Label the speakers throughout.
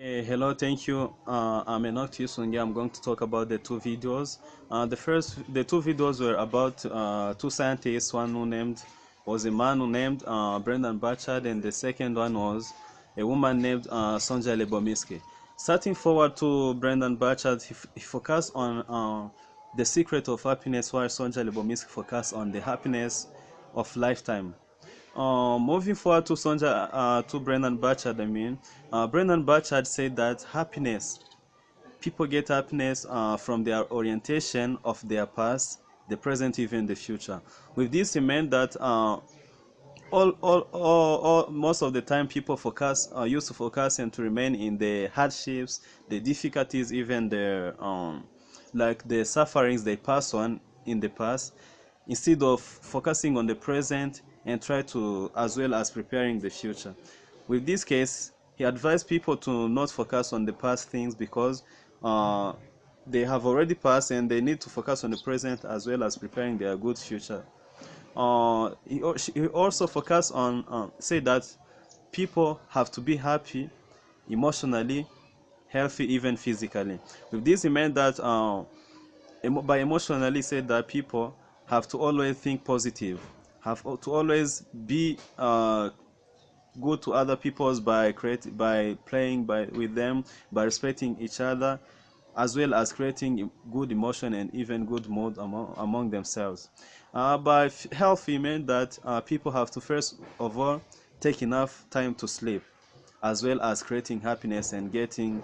Speaker 1: Hello, thank you. I'm Enock Tuyisunge. I'm going to talk about the two videos. The two videos were about two scientists. One who named was a man who named Brendan Burchard, and the second one was a woman named Sonja Lebomirsky. Starting forward to Brendan Burchard, he focused on the secret of happiness, while Sonja Lebomirsky focused on the happiness of lifetime. Moving forward to to Brendan Burchard, Brendan Burchard said that people get happiness from their orientation of their past, the present, even the future. With this, he meant that most of the time people used to focus and to remain in the hardships, the difficulties, even the sufferings they pass on in the past, instead of focusing on the present and try to as well as preparing the future. With this case, he advised people to not focus on the past things because uh, they have already passed and they need to focus on the present as well as preparing their good future. He also focused on say that people have to be happy emotionally, healthy, even physically. With this, he meant that by emotionally said that people have to always think positive, have to always be good to other people's by playing with them, by respecting each other, as well as creating good emotion and even good mood among themselves. By healthy meant that people have to first of all take enough time to sleep, as well as creating happiness and getting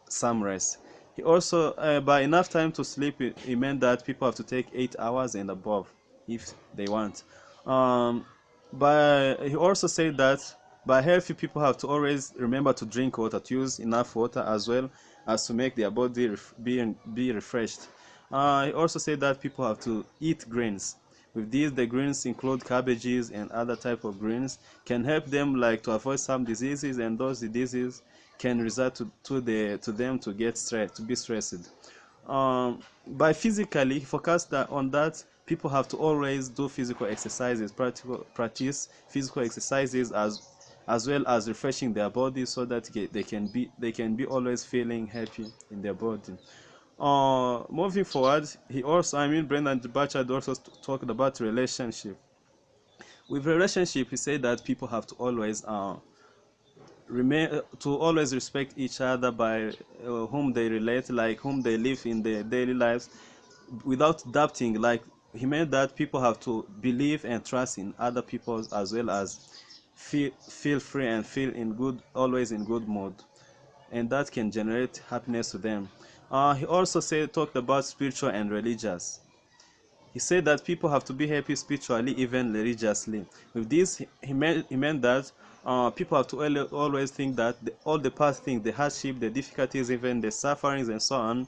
Speaker 1: some rest. He also, by enough time to sleep, it meant that people have to take 8 hours and above if they want. Um, he also said that by healthy people have to always remember to drink water, to use enough water as well as to make their body be refreshed. He also said that people have to eat grains. With these, the greens include cabbages and other type of greens, can help them like to avoid some diseases, and those diseases can result to them to get stressed, to be stressed. By physically focus on that, people have to always do physical exercises, practice physical exercises as well as refreshing their body so that they can be always feeling happy in their body. Moving forward, Brendan Burchard also talked about relationship. With relationship, he said that people have to always always respect each other by whom they relate, like whom they live in their daily lives, without doubting. Like he meant that people have to believe and trust in other people as well as feel free and feel in good, always in good mood, and that can generate happiness to them. He also talked about spiritual and religious. He said that people have to be happy spiritually, even religiously. With this, he meant that people have to always think that all the past things, the hardship, the difficulties, even the sufferings and so on,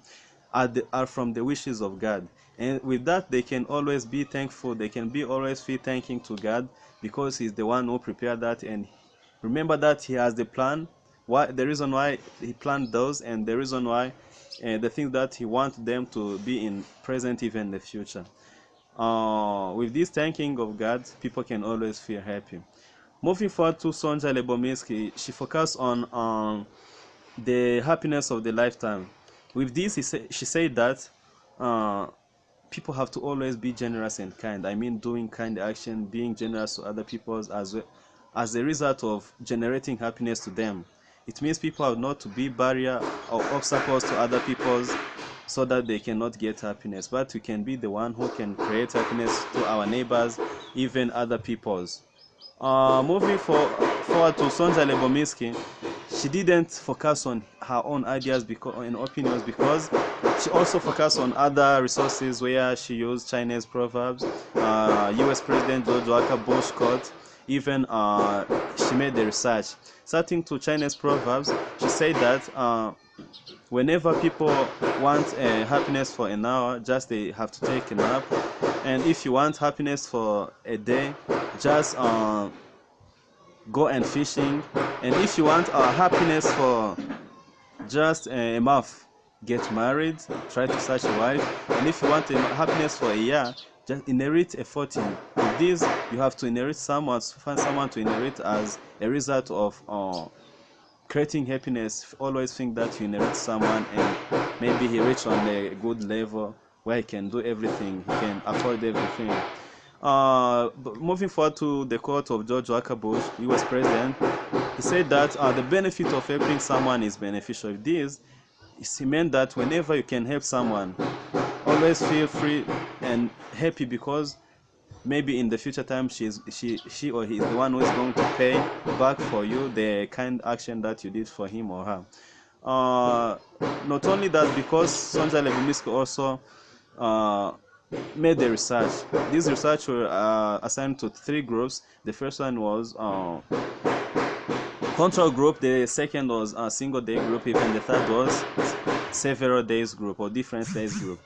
Speaker 1: are from the wishes of God. And with that, they can always be thankful. They can be always feel thanking to God because He's the one who prepared that. And remember that He has the plan, the reason why He planned those, and the reason why the things that He wants them to be in present, even in the future. With this thanking of God, people can always feel happy. Moving forward to Sonja Lebomirsky, she focused on the happiness of the lifetime. With this, she said that uh, people have to always be generous and kind. Doing kind action, being generous to other people as a result of generating happiness to them. It means people have not to be barrier or obstacles to other people's so that they cannot get happiness, but we can be the one who can create happiness to our neighbors, even other people's. Forward to Sonja Lebomirsky, she didn't focus on her own ideas and opinions because she also focused on other resources where she used Chinese proverbs, U.S. President George Walker Bush quote, even she made the research. Starting to Chinese proverbs, she said that whenever people want happiness for an hour, just they have to take a nap. And if you want happiness for a day, just go and fishing. And if you want happiness for just a month, get married, try to search a wife. And if you want happiness for a year, just inherit a fortune. With this, you have to find someone to inherit as a result of creating happiness, always think that you inherit someone and maybe he reached on a good level where he can do everything, he can afford everything. But moving forward to the quote of George Walker Bush, he was president. He said that the benefit of helping someone is beneficial. This he meant that whenever you can help someone, always feel free and happy, because maybe in the future time she or he is the one who is going to pay back for you the kind action that you did for him or her. Not only that, because Sonja Lebumiski also made the research. These research were assigned to 3 groups. The first one was control group, the second was a single day group, even the third was several days group or different days group.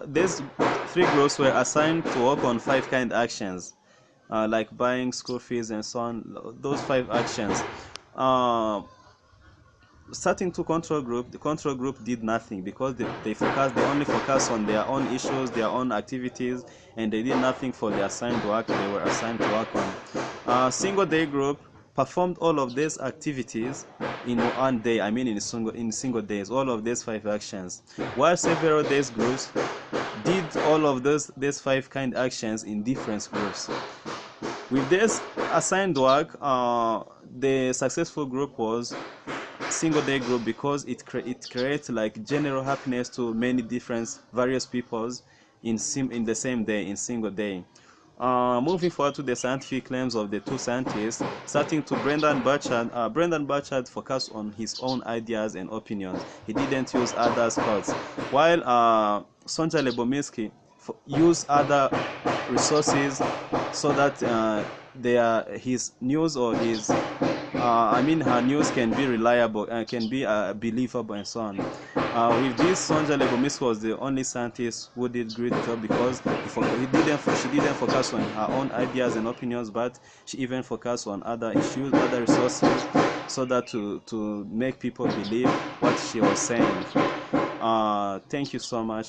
Speaker 1: These 3 groups were assigned to work on 5 kind actions, like buying school fees and so on. Those 5 actions. Starting to control group, the control group did nothing, because they only focus on their own issues, their own activities, and they did nothing for the assigned work they were assigned to work on. Single day group performed all of these activities in one day, I mean in single days, all of these 5 actions, while several days groups did all of these 5 kind actions in different groups. With this assigned work, the successful group was single day group, because it creates like general happiness to many different various peoples in the same day, in single day. Moving forward to the scientific claims of the 2 scientists, starting to Brendan Burchard. Brendan Burchard focused on his own ideas and opinions. He didn't use others' thoughts, while Sonja Lebomirsky used other resources so that his news or his her news can be reliable and can be believable and so on. With this, Sonja Lebomirsky was the only scientist who did great job, because she didn't focus on her own ideas and opinions, but she even focused on other issues, other resources, so that to make people believe what she was saying. Thank you so much.